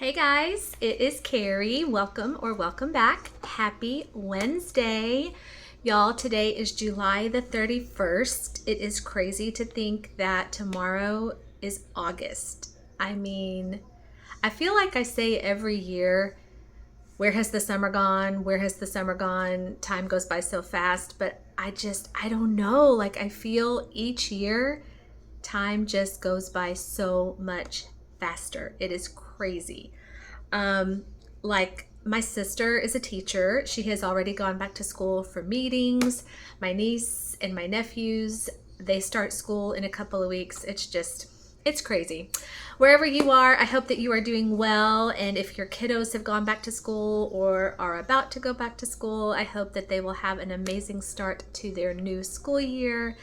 Hey guys, it is Kerri. Welcome or welcome back. Happy Wednesday. Y'all, today is July the 31st. It is crazy to think that tomorrow is August. I feel like I say every year, where has the summer gone? Where has the summer gone? Time goes by so fast, but I don't know. I feel each year, time just goes by so much faster. It is crazy. My sister is a teacher. She has already gone back to school for meetings. My niece and my nephews, they start school in a couple of weeks. It's crazy. Wherever you are, I hope that you are doing well. And if your kiddos have gone back to school or are about to go back to school, I hope that they will have an amazing start to their new school year.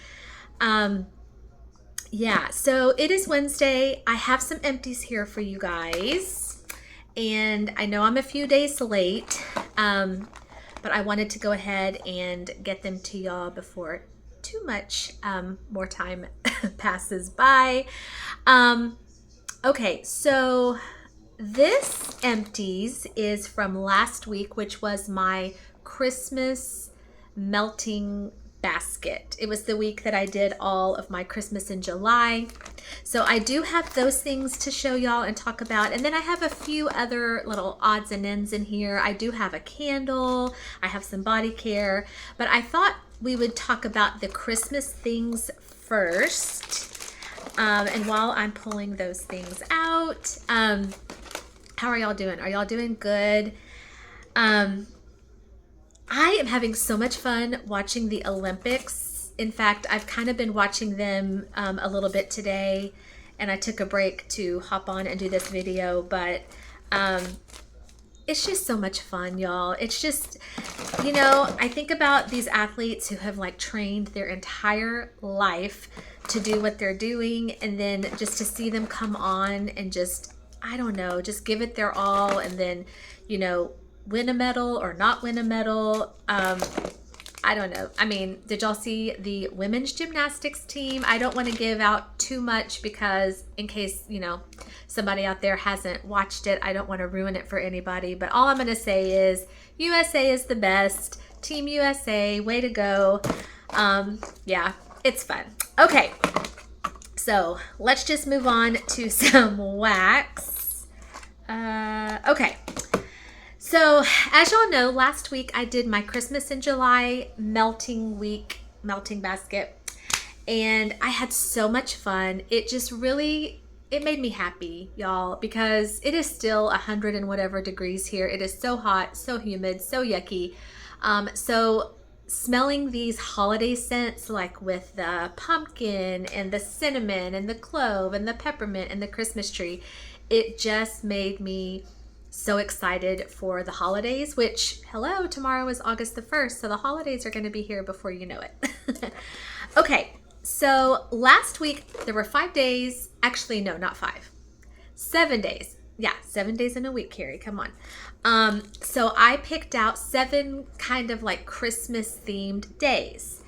So it is Wednesday. I have some empties here for you guys. And I know I'm a few days late, but I wanted to go ahead and get them to y'all before too much more time passes by. Okay, so this empties is from last week, which was my Christmas melting basket. It was the week that I did all of my Christmas in July. So I do have those things to show y'all and talk about. And then I have a few other little odds and ends in here. I do have a candle. I have some body care. But I thought we would talk about the Christmas things first. And while I'm pulling those things out, how are y'all doing? Are y'all doing good? I am having so much fun watching the Olympics. In fact, I've kind of been watching them a little bit today, and I took a break to hop on and do this video, but it's just so much fun, y'all. It's just, I think about these athletes who have trained their entire life to do what they're doing, and then just to see them come on and just give it their all, and then, win a medal or not win a medal. I don't know. Did y'all see the women's gymnastics team? I don't want to give out too much because in case, somebody out there hasn't watched it, I don't want to ruin it for anybody. But all I'm going to say is USA is the best. Team USA, way to go. Yeah, it's fun. Okay, so let's just move on to some wax. Okay. So, as y'all know, last week I did my Christmas in July melting basket, and I had so much fun. It made me happy, y'all, because it is still 100 and whatever degrees here. It is so hot, so humid, so yucky. So smelling these holiday scents, like with the pumpkin and the cinnamon and the clove and the peppermint and the Christmas tree, it just made me so excited for the holidays, which, tomorrow is August the 1st, so the holidays are going to be here before you know it. Okay, so last week there were 5 days, actually no, not 5, 7 days. Yeah, 7 days in a week, Kerri, come on. So I picked out 7 kind of Christmas themed days,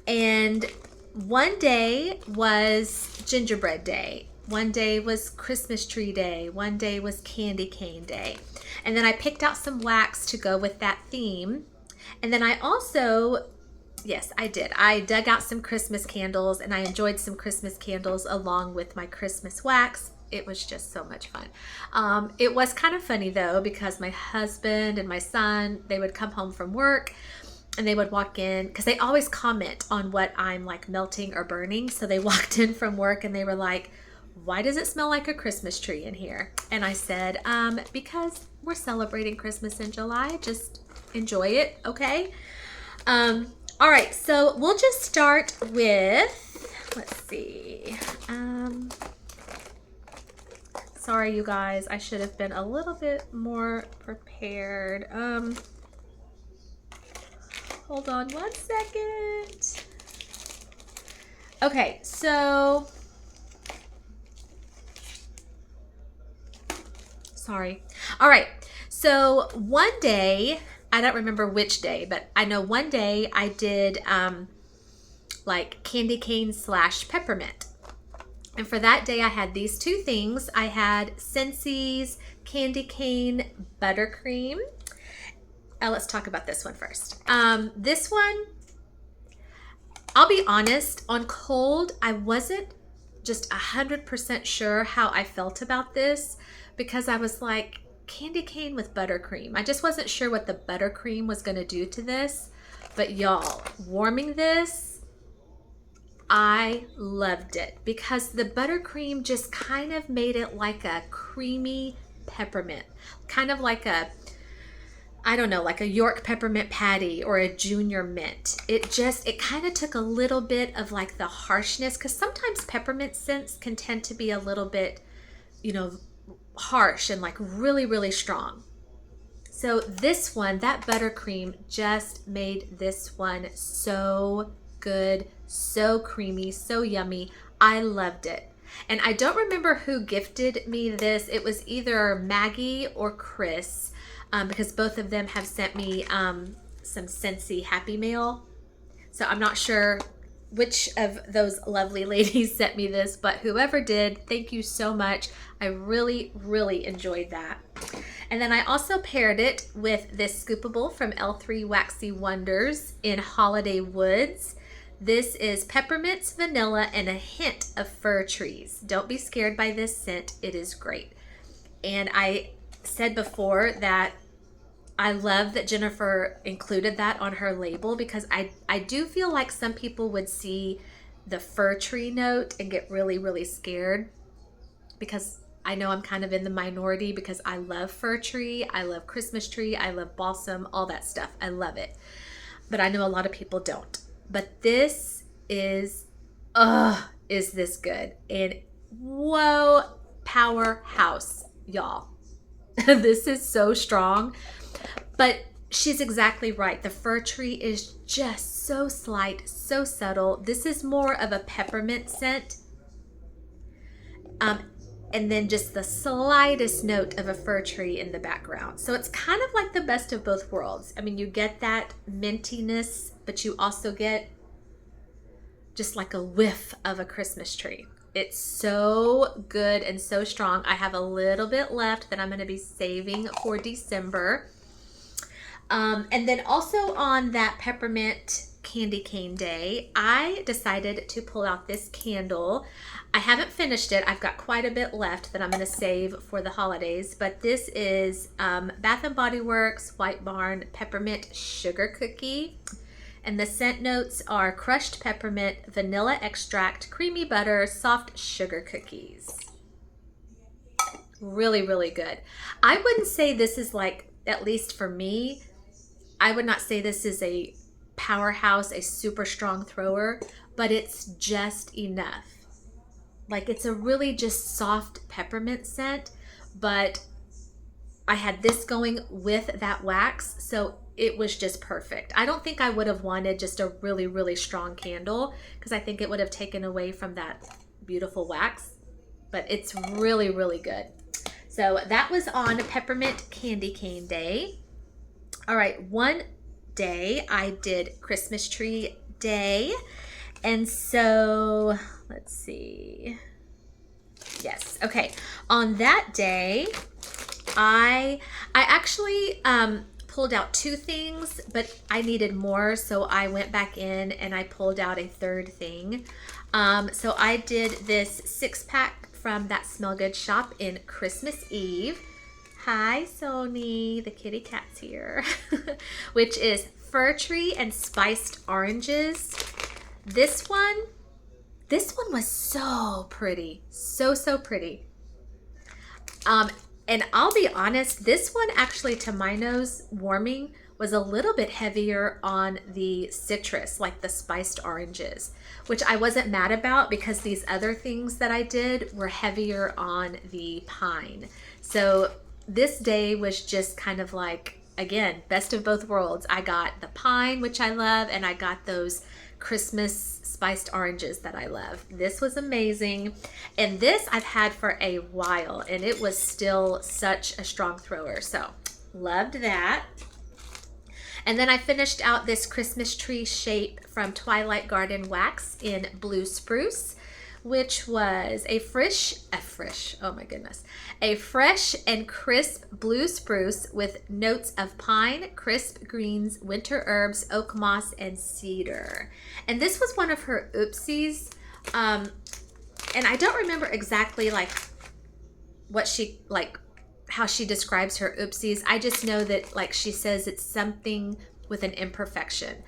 and one day was gingerbread day. One day was Christmas tree day. One day was candy cane day. And then I picked out some wax to go with that theme. And then I also, yes, I did. I dug out some Christmas candles, and I enjoyed some Christmas candles along with my Christmas wax. It was just so much fun. It was kind of funny though, because my husband and my son, they would come home from work and they would walk in, because they always comment on what I'm melting or burning. So they walked in from work and they were like, "Why does it smell like a Christmas tree in here?" And I said, because we're celebrating Christmas in July. Just enjoy it, okay? All right, so we'll just start with, let's see. Sorry, you guys. I should have been a little bit more prepared. Hold on one second. Okay, so... Sorry. All right. So one day, I don't remember which day, but I know one day I did candy cane / peppermint. And for that day, I had these two things. I had Scentssy's Candy Cane Buttercream. Let's talk about this one first. This one, I'll be honest, on cold, I wasn't just 100% sure how I felt about this because I was like, candy cane with buttercream. I just wasn't sure what the buttercream was going to do to this. But y'all, warming this, I loved it because the buttercream just kind of made it like a creamy peppermint, kind of like a, I don't know, like a York peppermint patty or a junior mint. It kind of took a little bit of like the harshness, because sometimes peppermint scents can tend to be a little bit, harsh and like really, really strong. So this one, that buttercream just made this one so good, so creamy, so yummy. I loved it. And I don't remember who gifted me this. It was either Maggie or Chris, because both of them have sent me some Scentsy Happy Mail. So I'm not sure which of those lovely ladies sent me this, but whoever did, thank you so much. I really, really enjoyed that. And then I also paired it with this scoopable from L3 Waxy Wonders in Holiday Woods. This is peppermints, vanilla, and a hint of fir trees. Don't be scared by this scent. It is great. And I said before that I love that Jennifer included that on her label, because I do feel like some people would see the fir tree note and get really, really scared, because I know I'm kind of in the minority because I love fir tree, I love Christmas tree, I love balsam, all that stuff. I love it. But I know a lot of people don't. But this is this good? And whoa, powerhouse, y'all. This is so strong. But she's exactly right. The fir tree is just so slight, so subtle. This is more of a peppermint scent. And then just the slightest note of a fir tree in the background. So it's kind of like the best of both worlds. I mean, you get that mintiness, but you also get just like a whiff of a Christmas tree. It's so good and so strong. I have a little bit left that I'm going to be saving for December. And then also on that peppermint candy cane day, I decided to pull out this candle. I haven't finished it. I've got quite a bit left that I'm going to save for the holidays, but this is Bath & Body Works White Barn Peppermint Sugar Cookie. And the scent notes are crushed peppermint, vanilla extract, creamy butter, soft sugar cookies. Really, really good. I wouldn't say this is like, at least for me, I would not say this is a powerhouse, a super strong thrower, but it's just enough. Like, it's a really just soft peppermint scent, but I had this going with that wax, so it was just perfect. I don't think I would have wanted just a really, really strong candle, because I think it would have taken away from that beautiful wax, but it's really, really good. So that was on Peppermint Candy Cane Day. All right, one day I did Christmas Tree Day. And so, let's see. Yes, okay. On that day, I actually pulled out two things, but I needed more, so I went back in and I pulled out a third thing. So I did this 6-pack from that Smell Good shop in Christmas Eve. Hi, Sony, the kitty cat's here, which is fir tree and spiced oranges. This one was so pretty, so pretty. And I'll be honest, this one actually, to my nose, warming, was a little bit heavier on the citrus, like the spiced oranges, which I wasn't mad about because these other things that I did were heavier on the pine. So this day was just kind of like, again, best of both worlds. I got the pine, which I love, and I got those Christmas spiced oranges that I love. This was amazing. And this I've had for a while, and it was still such a strong thrower. So loved that. And then I finished out this Christmas tree shape from Twilight Garden Wax in Blue Spruce, which was oh my goodness, a fresh and crisp blue spruce with notes of pine, crisp greens, winter herbs, oak moss, and cedar. And this was one of her oopsies. And I don't remember exactly like what she, like how she describes her oopsies. I just know that like she says it's something with an imperfection.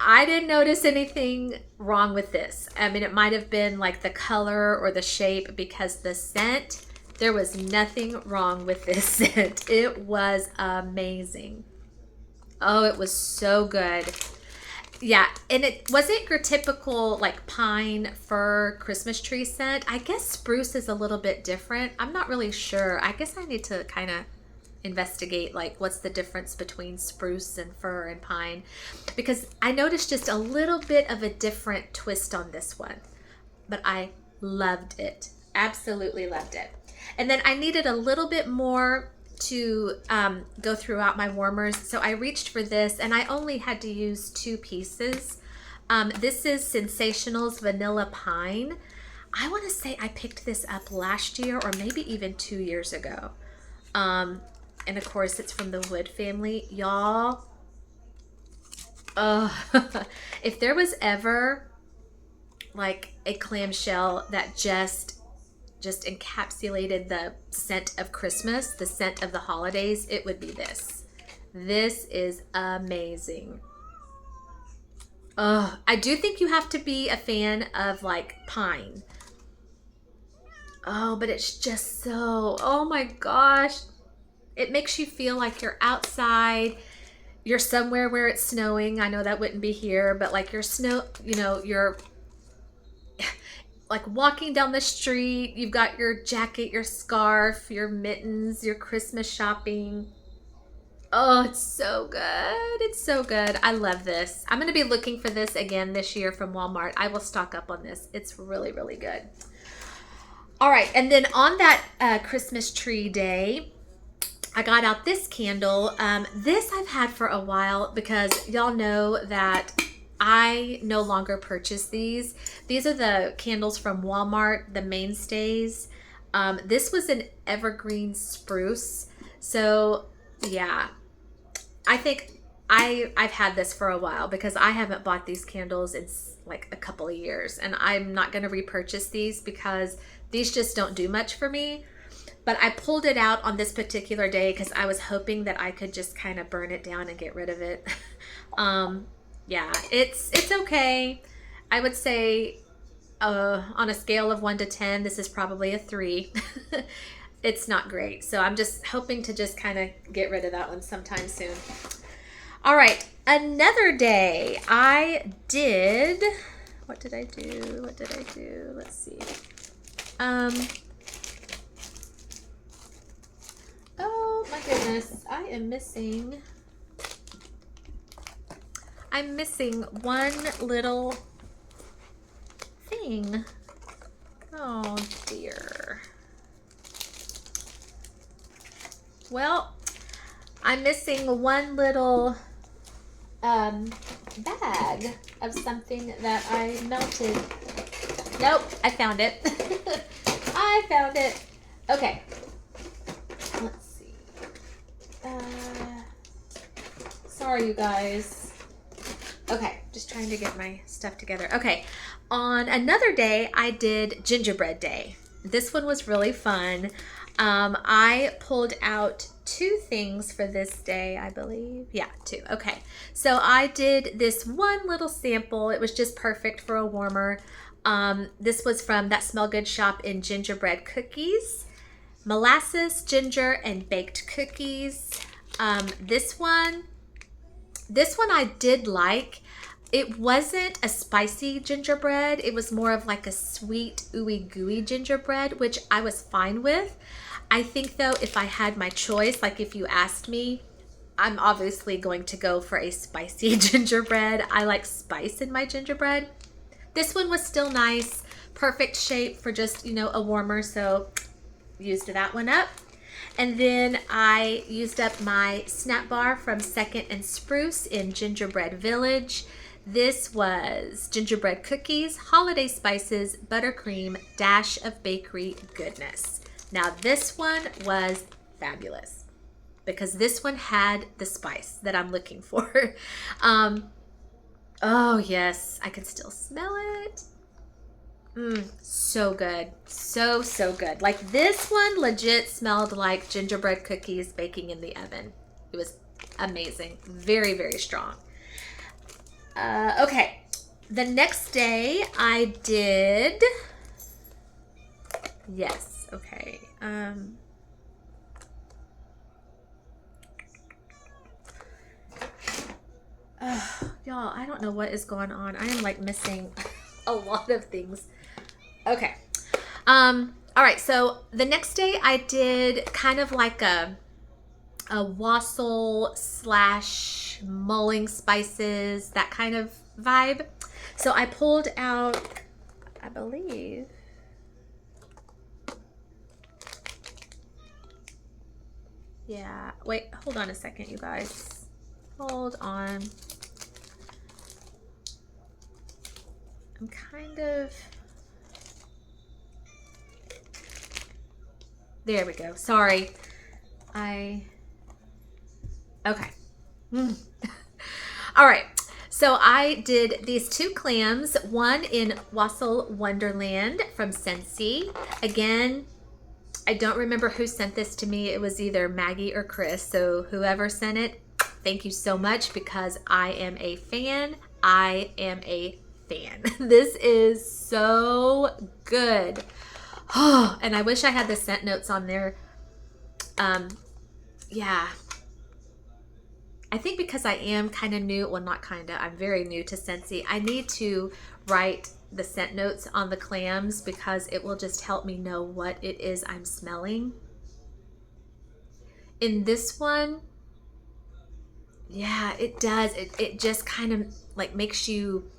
I didn't notice anything wrong with this. I mean, it might have been like the color or the shape, because the scent, there was nothing wrong with this scent. It was amazing. Oh, it was so good. Yeah, and it wasn't your typical like pine, fir, Christmas tree scent. I guess spruce is a little bit different. I'm not really sure. I guess I need to kind of investigate like what's the difference between spruce and fir and pine, because I noticed just a little bit of a different twist on this one, but I loved it. Absolutely loved it. And then I needed a little bit more to go throughout my warmers, so I reached for this, and I only had to use 2 pieces. This is Sensationals Vanilla Pine. I want to say I picked this up last year or maybe even 2 years ago. And of course it's from the Wood family, y'all. If there was ever like a clamshell that just encapsulated the scent of Christmas, the scent of the holidays, it would be this. This is amazing. I do think you have to be a fan of like pine. Oh, but it's just so, oh my gosh. It makes you feel like you're outside. You're somewhere where it's snowing. I know that wouldn't be here, but like you're you're like walking down the street. You've got your jacket, your scarf, your mittens, your Christmas shopping. Oh, it's so good. It's so good. I love this. I'm going to be looking for this again this year from Walmart. I will stock up on this. It's really, really good. All right. And then on that Christmas tree day, I got out this candle. This I've had for a while because y'all know that I no longer purchase these. These are the candles from Walmart, the mainstays. This was an evergreen spruce. So yeah, I think I've had this for a while because I haven't bought these candles in like a couple of years, and I'm not going to repurchase these because these just don't do much for me. But I pulled it out on this particular day because I was hoping that I could just kind of burn it down and get rid of it. Yeah, it's okay. I would say on a scale of 1 to 10, this is probably a 3. It's not great. So I'm just hoping to just kind of get rid of that one sometime soon. All right, another day I did, what did I do? Let's see. Oh my goodness, I'm missing one little thing. Oh dear. Well, I'm missing one little bag of something that I melted. Nope, I found it. I found it. Okay. Let's see. Sorry, you guys. Okay, just trying to get my stuff together. Okay, on another day, I did gingerbread day. This one was really fun. I pulled out 2 things for this day, I believe. Yeah, 2. Okay, so I did this one little sample. It was just perfect for a warmer. This was from That Smell Good shop in gingerbread cookies, molasses, ginger, and baked cookies. This one I did like. It wasn't a spicy gingerbread. It was more of like a sweet, ooey gooey gingerbread, which I was fine with. I think though, if I had my choice, like if you asked me, I'm obviously going to go for a spicy gingerbread. I like spice in my gingerbread. This one was still nice, perfect shape for just, a warmer, so used that one up. And then I used up my snap bar from Second and Spruce in Gingerbread Village. This was gingerbread cookies, holiday spices, buttercream, dash of bakery goodness. Now this one was fabulous because this one had the spice that I'm looking for. Oh yes, I can still smell it. So good. So, so good. Like this one legit smelled like gingerbread cookies baking in the oven. It was amazing. Very, very strong. Okay. The next day I did, yes. Okay. Y'all, I don't know what is going on. I am like missing a lot of things. Okay. All right. So the next day I did kind of like a wassail / mulling spices, that kind of vibe. So I pulled out, I believe, yeah, wait, hold on a second, you guys. Hold on. I'm kind of, there we go. Sorry. Okay. All right. So I did these 2 clams, one in Wassail Wonderland from Scentsy. Again, I don't remember who sent this to me. It was either Maggie or Chris. So whoever sent it, thank you so much because I am a fan. I am a fan. This is so good. Oh, and I wish I had the scent notes on there. Yeah. I think because I am kind of new, well, not kind of, I'm very new to Scentsy. I need to write the scent notes on the clams because it will just help me know what it is I'm smelling. In this one, yeah, it does. It just kind of like makes you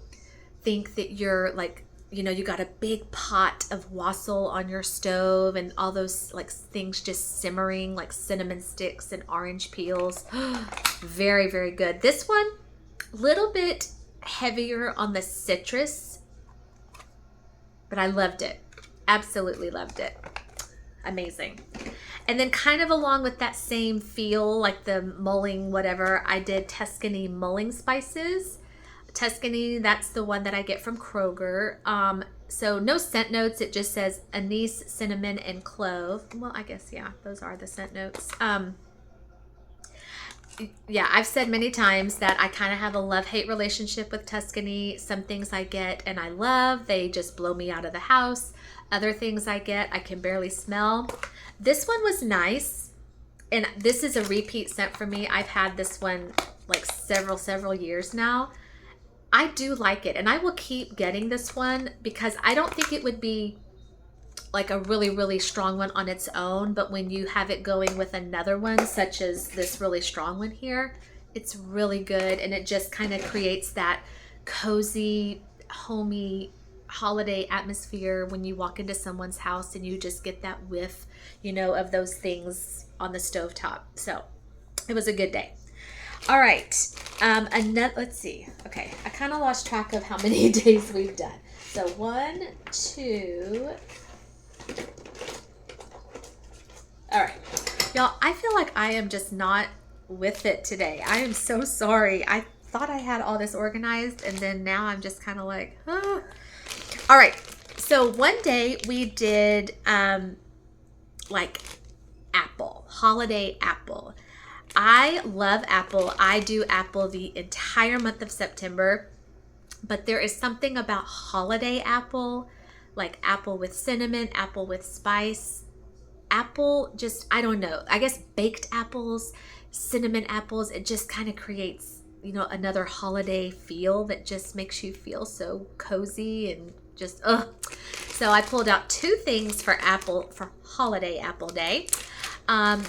think that you're like, you know, you got a big pot of wassail on your stove and all those like things just simmering like cinnamon sticks and orange peels. Very, very good. This one, a little bit heavier on the citrus, but I loved it. Absolutely loved it. Amazing. And then kind of along with that same feel, like the mulling, whatever, I did Tuscany mulling spices. Tuscany, that's the one that I get from Kroger. So no scent notes. It just says anise, cinnamon, and clove. Well, I guess, yeah, those are the scent notes. Yeah, I've said many times that I kind of have a love-hate relationship with Tuscany. Some things I get and I love, they just blow me out of the house. Other things I get, I can barely smell. This one was nice. And this is a repeat scent for me. I've had this one like several years now. I do like it, and I will keep getting this one because I don't think it would be like a really strong one on its own, but when you have it going with another one, such as this really strong one here, it's really good, and it just kind of creates that cozy, homey holiday atmosphere when you walk into someone's house and you just get that whiff, you know, of those things on the stovetop. So it was a good day. All right, let's see. Okay, I kind of lost track of how many days we've done. So 1, 2. All right, y'all, I feel like I am just not with it today. I am so sorry. I thought I had all this organized, and then now I'm just kind of like, oh. All right, so one day we did like apple, holiday apple. I love apple. I do apple the entire month of September, but there is something about holiday apple, like apple with cinnamon, apple with spice, apple just, I don't know. I guess baked apples, cinnamon apples, it just kind of creates, you know, another holiday feel that just makes you feel so cozy and just, ugh. So I pulled out 2 things for holiday apple day.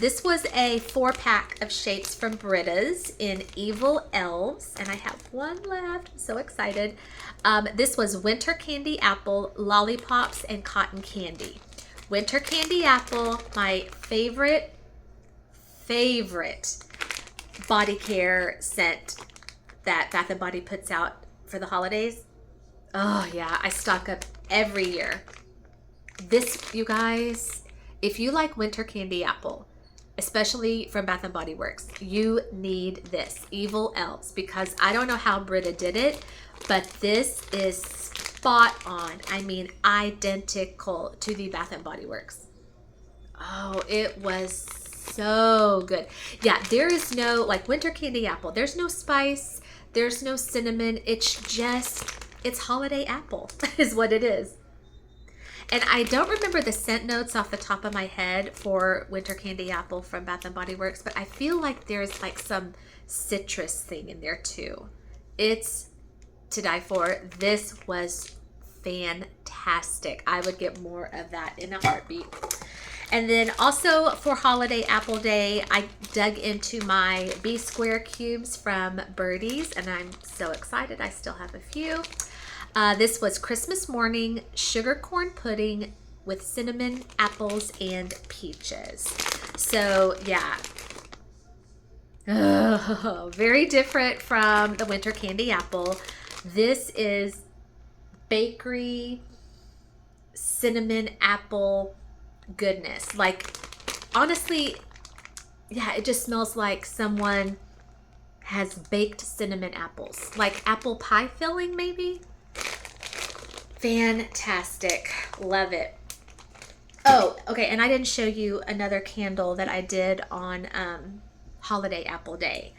This was a 4-pack of shapes from Britta's in Evil Elves, and I have one left. I'm so excited. This was Winter Candy Apple, Lollipops, and Cotton Candy. Winter Candy Apple, my favorite body care scent that Bath & Body puts out for the holidays. Oh yeah, I stock up every year. This, you guys, if you like winter candy apple, especially from Bath and Body Works, you need this Evil Elves, because I don't know how Britta did it, but this is spot on. I mean, identical to the Bath and Body Works. Oh, it was so good. Yeah, there is no, like winter candy apple, there's no spice, there's no cinnamon. It's holiday apple is what it is. And I don't remember the scent notes off the top of my head for winter candy apple from Bath and Body Works, but I feel like there's like some citrus thing in there too. It's to die for. This was fantastic. I would get more of that in a heartbeat. And then also for Holiday Apple Day, I dug into my B Square cubes from Birdie's, and I'm so excited. I still have a few. This was Christmas morning sugar corn pudding with cinnamon, apples, and peaches. So yeah, very different from the winter candy apple. This is bakery cinnamon apple goodness. Like, honestly, yeah, it just smells like someone has baked cinnamon apples, like apple pie filling maybe. Fantastic. Love it. Oh, okay, and I didn't show you another candle that I did on Holiday Apple Day.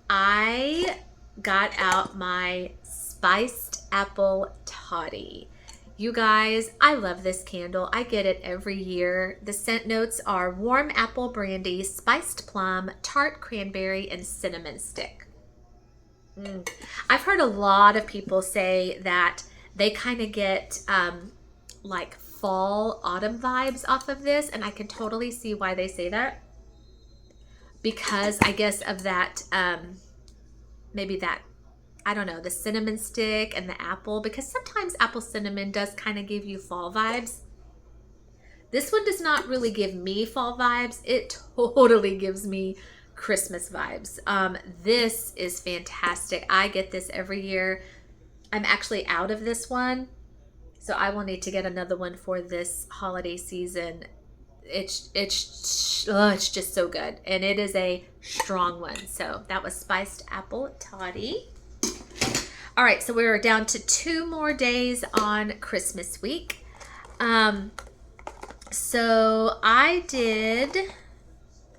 I got out my spiced apple toddy. You guys, I love this candle. I get it every year. The scent notes are warm apple brandy, spiced plum, tart cranberry, and cinnamon stick. I've heard a lot of people say that they kind of get like fall, autumn vibes off of this, and I can totally see why they say that. Because I guess of that, maybe that, I don't know, the cinnamon stick and the apple, because sometimes apple cinnamon does kind of give you fall vibes. This one does not really give me fall vibes. It totally gives me Christmas vibes. This is fantastic. I get this every year. I'm actually out of this one, so I will need to get another one for this holiday season. It's just so good, and it is a strong one. So that was spiced apple toddy. All right, so we're down to 2 more days on Christmas week. So I did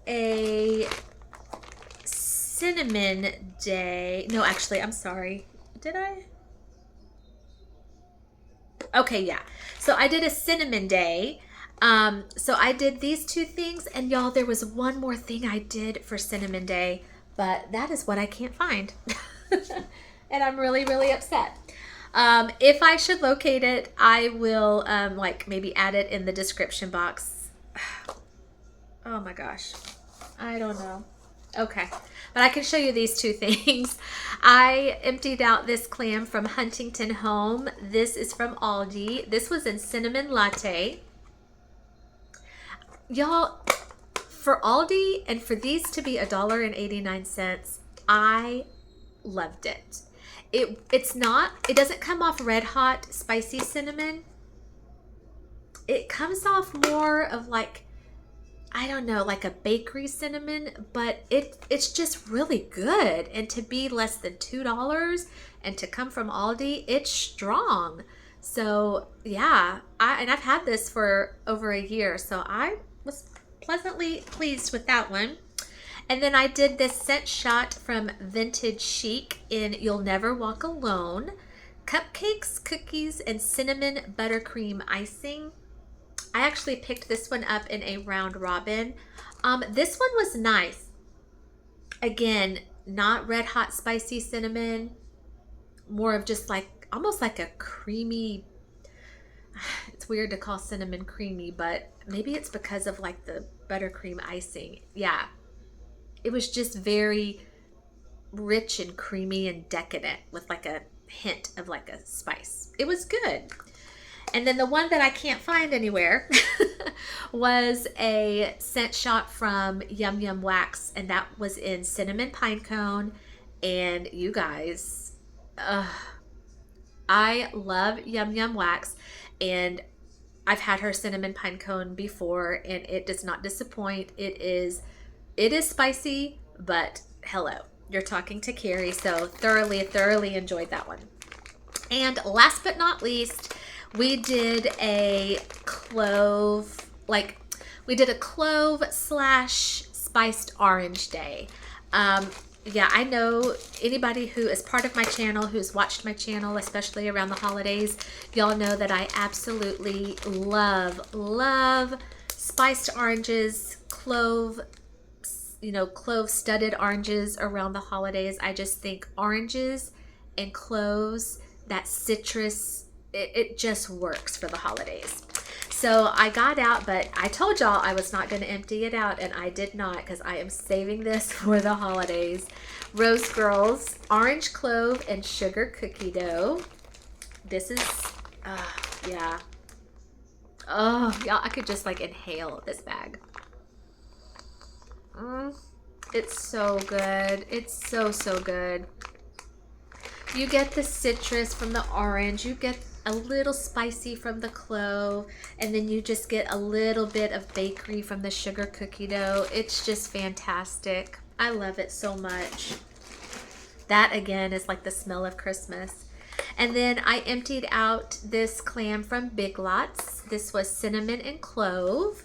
a cinnamon day. No, actually, I'm sorry. Did I? Okay, yeah. So I did a cinnamon day. So I did these 2 things, and y'all, there was one more thing I did for cinnamon day, but that is what I can't find. And I'm really, really upset. If I should locate it, I will like maybe add it in the description box. Oh my gosh. I don't know. Okay, but I can show you these 2 things. I emptied out this clam from Huntington Home. This is from Aldi. This was in cinnamon latte. Y'all, for Aldi and for these to be $1.89, I loved it. It doesn't come off red hot spicy cinnamon. It comes off more of like, I don't know, like a bakery cinnamon, but it's just really good. And to be less than $2 and to come from Aldi, it's strong. So yeah, I've had this for over a year, so I was pleasantly pleased with that one. And then I did this scent shot from Vintage Chic in You'll Never Walk Alone. Cupcakes, cookies, and cinnamon buttercream icing. I actually picked this one up in a round robin. This one was nice. Again, not red hot spicy cinnamon, more of just like almost like a creamy, it's weird to call cinnamon creamy, but maybe it's because of like the buttercream icing. Yeah, it was just very rich and creamy and decadent with like a hint of like a spice. It was good. And then the one that I can't find anywhere was a scent shot from Yum Yum Wax, and that was in cinnamon pine cone. And you guys, I love Yum Yum Wax, and I've had her cinnamon pine cone before, and it does not disappoint. It is spicy, but hello, you're talking to Kerri, so thoroughly enjoyed that one. And last but not least, we did a clove, we did a clove slash spiced orange day. Yeah, I know anybody who is part of my channel, who's watched my channel, especially around the holidays, y'all know that I absolutely love spiced oranges, clove studded oranges around the holidays. I just think oranges and cloves, that citrus, it just works for the holidays. So I got out, but I told y'all I was not going to empty it out, and I did not, because I am saving this for the holidays. Rose Girls orange clove and sugar cookie dough. This is, yeah. Oh, y'all, I could just like inhale this bag. It's so good. It's so good. You get the citrus from the orange, you get a little spicy from the clove, and then you just get a little bit of bakery from the sugar cookie dough. It's just fantastic. I love it so much. That again is like the smell of Christmas. And then I emptied out this clam from Big Lots. This was cinnamon and clove.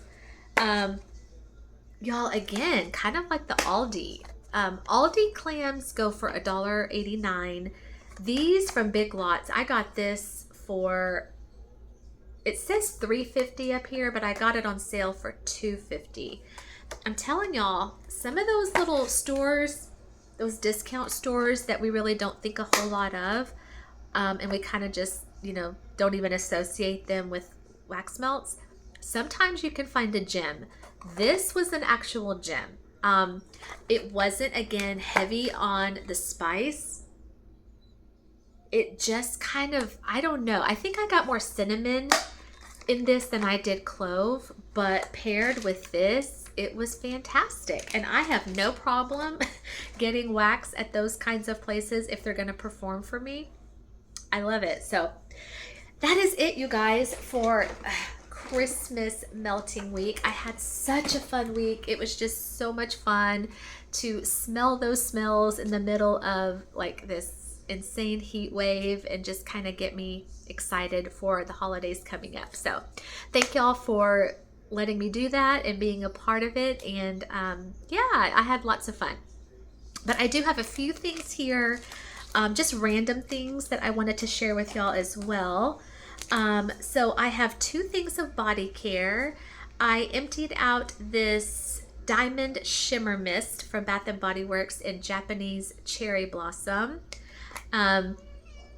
Y'all, again, kind of like the Aldi. Aldi clams go for $1.89. These from Big Lots, I got this for, it says $3.50 up here, but I got it on sale for $2.50. I'm telling y'all, some of those little stores, those discount stores that we really don't think a whole lot of, and we kind of just, don't even associate them with wax melts, sometimes you can find a gem. This was an actual gem. It wasn't, again, heavy on the spice. It just kind of, I don't know. I think I got more cinnamon in this than I did clove, but paired with this, it was fantastic. And I have no problem getting wax at those kinds of places if they're going to perform for me. I love it. So that is it, you guys, for Christmas melting week. I had such a fun week. It was just so much fun to smell those smells in the middle of like this insane heat wave and just kind of get me excited for the holidays coming up. So thank y'all for letting me do that and being a part of it. And yeah, I had lots of fun. But I do have a few things here, just random things that I wanted to share with y'all as well. So I have two things of body care. I emptied out this Diamond Shimmer Mist from Bath & Body Works in Japanese Cherry Blossom.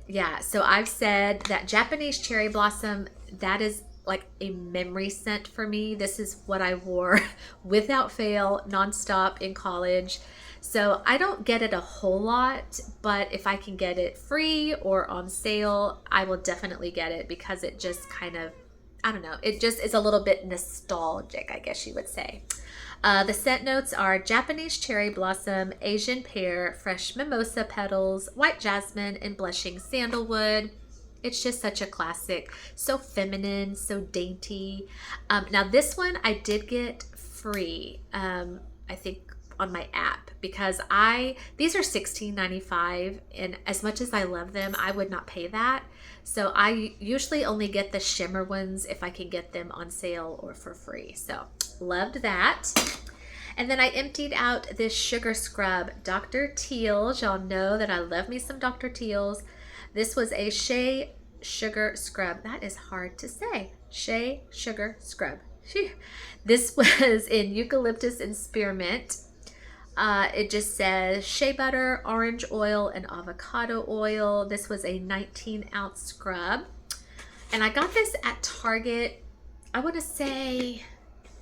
Yeah, so I've said that Japanese Cherry Blossom, that is like a memory scent for me. This is what I wore without fail, nonstop in college. So I don't get it a whole lot, but if I can get it free or on sale, I will definitely get it because it just kind of, I don't know, it just is a little bit nostalgic, I guess you would say. The scent notes are Japanese cherry blossom, Asian pear, fresh mimosa petals, white jasmine, and blushing sandalwood. It's just such a classic. So feminine, so dainty. Now this one I did get free, I think on my app, because these are $16.95, and as much as I love them, I would not pay that. So I usually only get the shimmer ones if I can get them on sale or for free. So loved that. And then I emptied out this sugar scrub, Dr. Teal's. Y'all know that I love me some Dr. Teal's. This was a shea sugar scrub. That is hard to say. Shea sugar scrub. Phew. This was in eucalyptus and spearmint. It just says shea butter, orange oil, and avocado oil. This was a 19-ounce scrub. And I got this at Target. I want to say,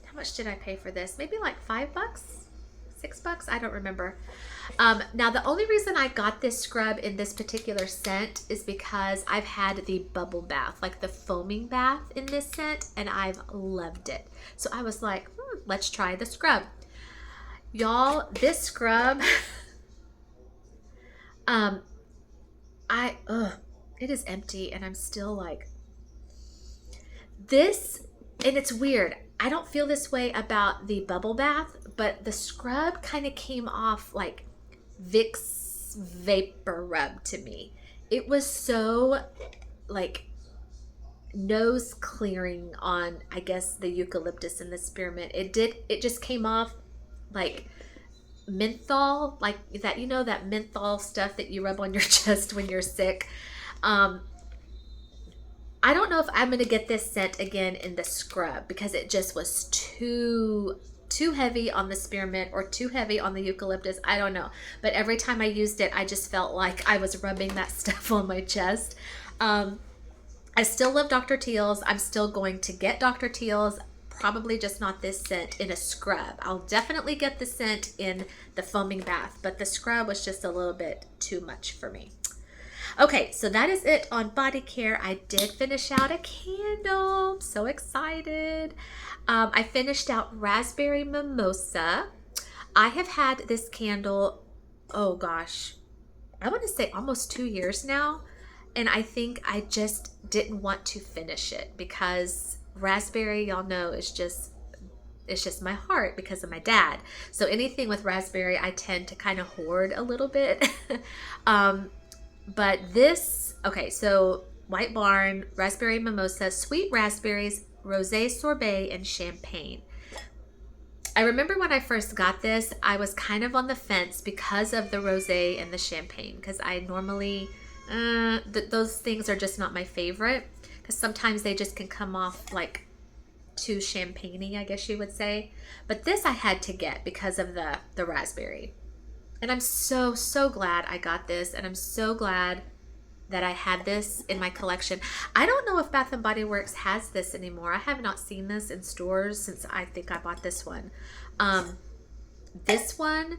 how much did I pay for this? Maybe like $5? $6? I don't remember. Now, the only reason I got this scrub in this particular scent is because I've had the bubble bath, like the foaming bath in this scent, and I've loved it. So I was like, let's try the scrub. Y'all, this scrub, It is empty and I'm still like, this, and it's weird. I don't feel this way about the bubble bath, but the scrub kind of came off like Vicks vapor rub to me. It was so like nose clearing on, I guess, the eucalyptus and the spearmint. It just came off like menthol, like that, you know, that menthol stuff that you rub on your chest when you're sick. I don't know if I'm going to get this scent again in the scrub because it just was too heavy on the spearmint or too heavy on the eucalyptus. I don't know. But every time I used it, I just felt like I was rubbing that stuff on my chest. I still love Dr. Teal's. I'm still going to get Dr. Teal's, probably just not this scent in a scrub. I'll definitely get the scent in the foaming bath, but the scrub was just a little bit too much for me. Okay, so that is it on body care. I did finish out a candle. I'm so excited. I finished out Raspberry Mimosa. I have had this candle, oh gosh, I want to say almost 2 years now. And I think I just didn't want to finish it because raspberry, y'all know, is just, it's just my heart because of my dad. So anything with raspberry, I tend to kind of hoard a little bit. But this, okay, so White Barn, Raspberry Mimosa, Sweet Raspberries, Rosé Sorbet, and Champagne. I remember when I first got this, I was kind of on the fence because of the rosé and the champagne, because I normally, those things are just not my favorite, because sometimes they just can come off like too champagne-y, I guess you would say. But this I had to get because of the raspberry. And I'm so, so glad I got this, and I'm so glad that I had this in my collection. I don't know if Bath & Body Works has this anymore. I have not seen this in stores since I think I bought this one. This one,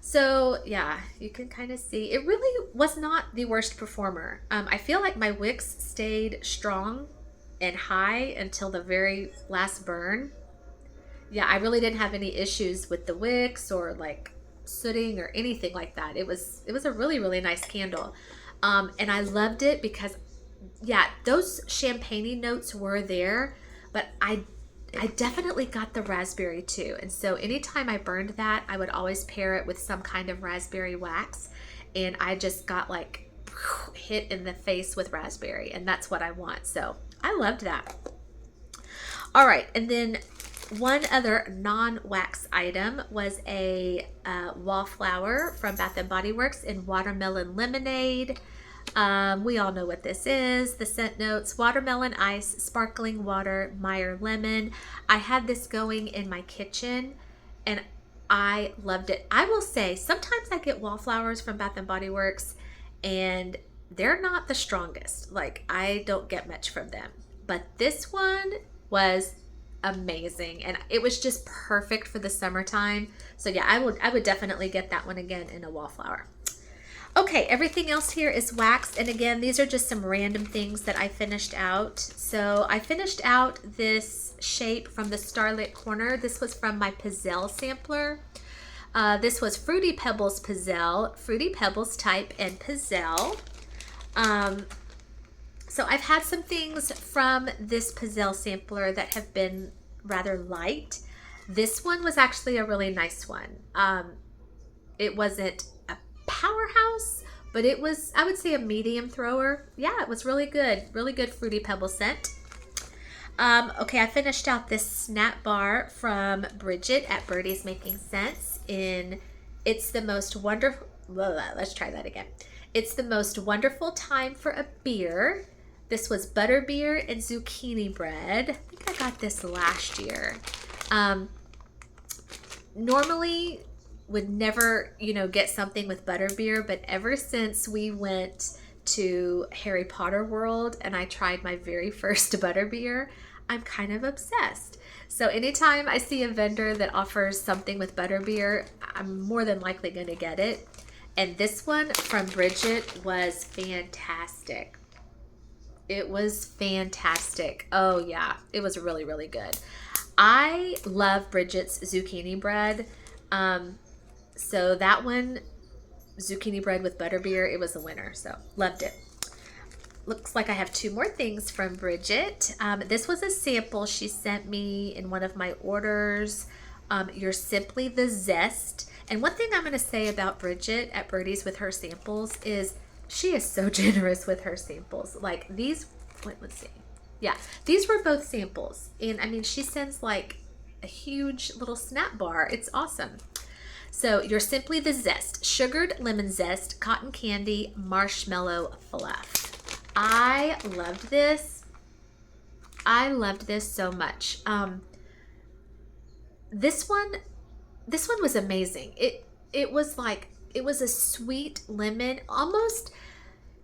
so yeah, you can kind of see, it really was not the worst performer. I feel like my wicks stayed strong and high until the very last burn. Yeah, I really didn't have any issues with the wicks or like sooting or anything like that. It was a really, really nice candle. And I loved it because, yeah, those champagne notes were there, but I definitely got the raspberry too. And so anytime I burned that, I would always pair it with some kind of raspberry wax. And I just got like hit in the face with raspberry, and that's what I want. So I loved that. All right. And then one other non-wax item was a wallflower from Bath & Body Works in Watermelon Lemonade. We all know what this is. The scent notes: watermelon ice, sparkling water, Meyer lemon. I had this going in my kitchen and I loved it. I will say sometimes I get wallflowers from Bath & Body Works and they're not the strongest. Like, I don't get much from them. But this one was amazing, and it was just perfect for the summertime. So yeah, I would definitely get that one again in a wallflower. Okay, everything else here is wax, and again, these are just some random things that I finished out. So I finished out this shape from the Starlit Corner. This was from my Pizzelle sampler. This was Fruity Pebbles Pizzelle, Fruity Pebbles Type, and Pizzelle. So I've had some things from this Pizzelle sampler that have been rather light. This one was actually a really nice one. It wasn't a powerhouse, but it was, I would say, a medium thrower. Yeah, it was really good Fruity Pebble scent. Okay, I finished out this snap bar from Bridget at Birdie's Making Sense in It's the Most Wonderful, let's try that again. It's the Most Wonderful Time for a Beer. This was butterbeer and zucchini bread. I think I got this last year. Normally would never, get something with butterbeer, but ever since we went to Harry Potter World and I tried my very first butterbeer, I'm kind of obsessed. So anytime I see a vendor that offers something with butterbeer, I'm more than likely going to get it. And this one from Bridget was fantastic. It was fantastic. Oh yeah, it was really, really good. I love Bridget's zucchini bread. So that one, zucchini bread with butterbeer, it was a winner. So loved it. looks like I have two more things from Bridget. This was a sample she sent me in one of my orders. You're Simply the Zest. And one thing I'm going to say about Bridget at Birdie's with her samples is she is so generous with her samples. Like these, let's see. Yeah, these were both samples. And I mean, she sends like a huge little snap bar. It's awesome. So You're Simply the Zest, sugared lemon zest, cotton candy, marshmallow fluff. I loved this. I loved this so much. This one was amazing. It was a sweet lemon, almost,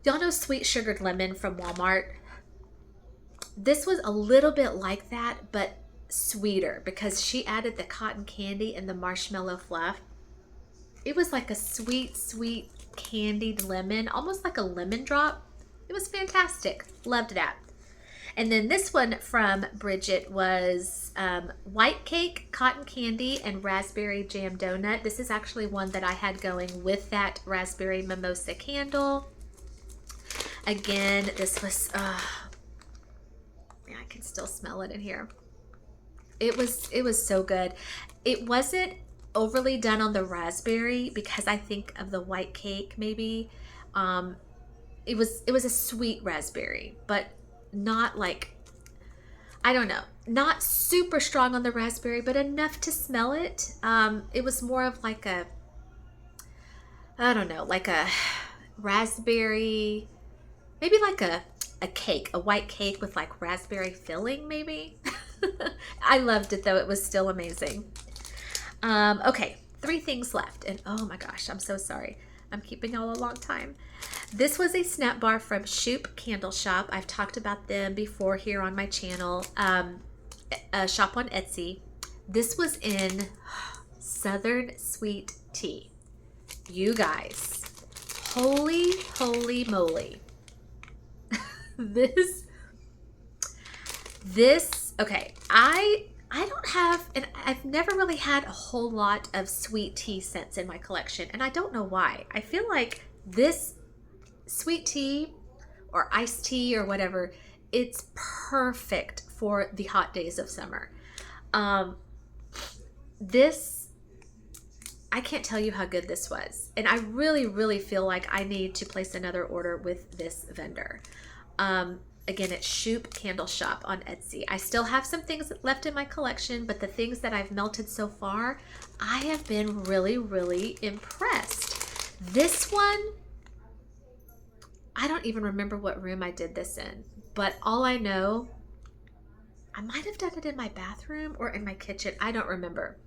y'all know sweet sugared lemon from Walmart. This was a little bit like that, but sweeter because she added the cotton candy and the marshmallow fluff. It was like a sweet, sweet candied lemon, almost like a lemon drop. It was fantastic. Loved that. And then this one from Bridget was white cake, cotton candy, and raspberry jam donut. This is actually one that I had going with that raspberry mimosa candle. Again, this was, I can still smell it in here. It was so good. It wasn't overly done on the raspberry because I think of the white cake maybe. It was a sweet raspberry, but not like, I don't know, not super strong on the raspberry, but enough to smell it. It was more of like a, I don't know, like a raspberry, maybe like a cake, a white cake with like raspberry filling maybe. I loved it though. It was still amazing. Okay, 3 things left. And oh my gosh, I'm so sorry. I'm keeping y'all a long time. This was a snap bar from Shoop Candle Shop. I've talked about them before here on my channel. Shop on Etsy. This was in Southern Sweet Tea. You guys, holy moly. This, okay, I don't have, and I've never really had a whole lot of sweet tea scents in my collection, and I don't know why. I feel like this sweet tea or iced tea or whatever, it's perfect for the hot days of summer. This, I can't tell you how good this was, and I really feel like I need to place another order with this vendor. Again, it's Shoop Candle Shop on Etsy. I still have some things left in my collection, but the things that I've melted so far, I have been really impressed. This one, I don't even remember what room I did this in, but all I know, I might have done it in my bathroom or in my kitchen. I don't remember.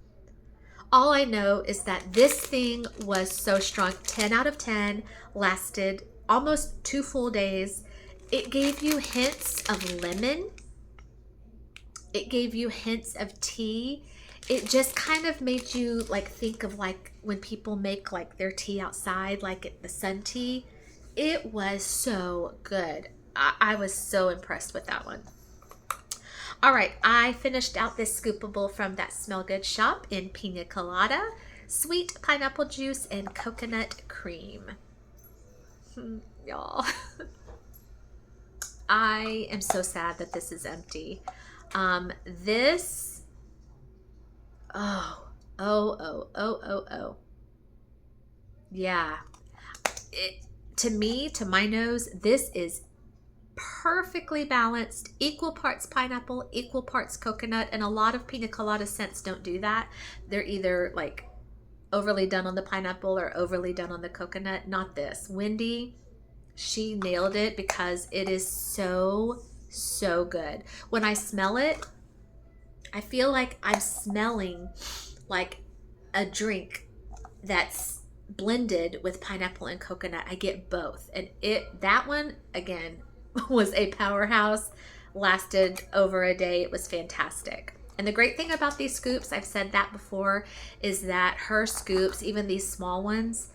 All I know is that this thing was so strong. 10 out of 10, lasted almost 2 full days. It gave you hints of lemon. It gave you hints of tea. It just kind of made you like think of like when people make like their tea outside, like the sun tea. It was so good. I was so impressed with that one. All right, I finished out this scoopable from that Smell Good shop in Pina Colada, sweet pineapple juice, and coconut cream. Y'all. I am so sad that this is empty. This, oh. Yeah. To me, to my nose, this is perfectly balanced, equal parts pineapple, equal parts coconut, and a lot of pina colada scents don't do that. They're either like overly done on the pineapple or overly done on the coconut. Not this. Wendy, she nailed it because it is so good. When I smell it, I feel like I'm smelling like a drink that's blended with pineapple and coconut. I get both. And that one, again, was a powerhouse, lasted over a day. It was fantastic. And the great thing about these scoops, I've said that before, is that her scoops, even these small ones,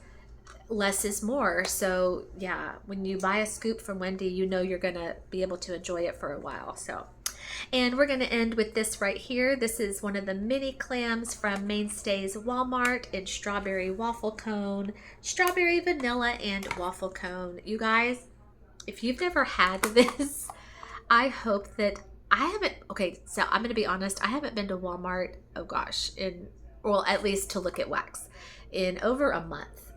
less is more. So yeah, when you buy a scoop from Wendy, you know you're gonna be able to enjoy it for a while. So, and we're gonna end with this right here. This is one of the mini clams from Mainstays Walmart in strawberry waffle cone, strawberry vanilla, and waffle cone. You guys, If you've never had this, I hope that I haven't, okay, so I'm going to be honest, I haven't been to Walmart, oh gosh, well, at least to look at wax, in over a month.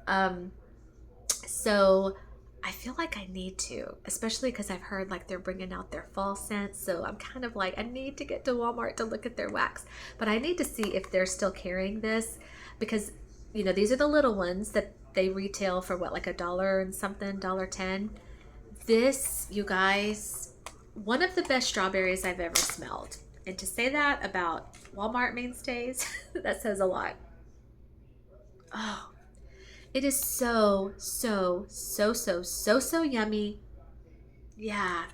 So I feel like I need to, especially because I've heard like they're bringing out their fall scents. So I'm kind of like, I need to get to Walmart to look at their wax, but I need to see if they're still carrying this because, you know, these are the little ones that they retail for what, like $1 and something, $1.10. This, you guys, one of the best strawberries I've ever smelled. And to say that about Walmart mainstays, that says a lot. Oh, it is so, so, so, so, so, so yummy. Yeah.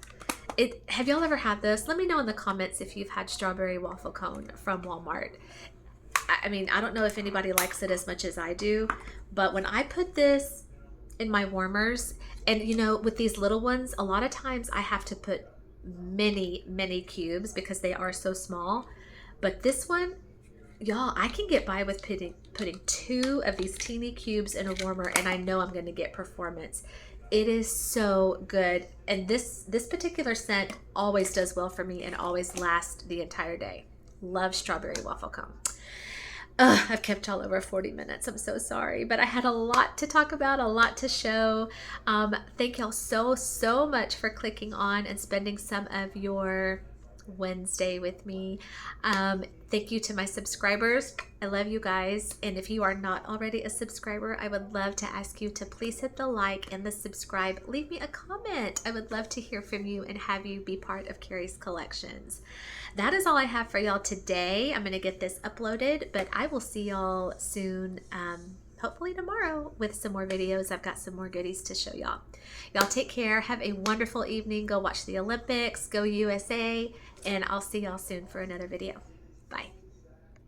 Have y'all ever had this? Let me know in the comments if you've had strawberry waffle cone from Walmart. I mean, I don't know if anybody likes it as much as I do, but when I put this in my warmers, and you know, with these little ones, a lot of times I have to put many cubes because they are so small. But this one, y'all, I can get by with putting 2 of these teeny cubes in a warmer, and I know I'm going to get performance. It is so good, and this particular scent always does well for me and always lasts the entire day. Love strawberry waffle cone. I've kept y'all over 40 minutes. I'm so sorry, but I had a lot to talk about, a lot to show. Thank y'all so much for clicking on and spending some of your Wednesday with me. Thank you to my subscribers. I love you guys. And if you are not already a subscriber, I would love to ask you to please hit the like and the subscribe. Leave me a comment. I would love to hear from you and have you be part of Kerri's collections. That is all I have for y'all today. I'm going to get this uploaded, but I will see y'all soon. Hopefully tomorrow with some more videos. I've got some more goodies to show y'all. Y'all take care. Have a wonderful evening. Go watch the Olympics. Go USA. And I'll see y'all soon for another video. Bye.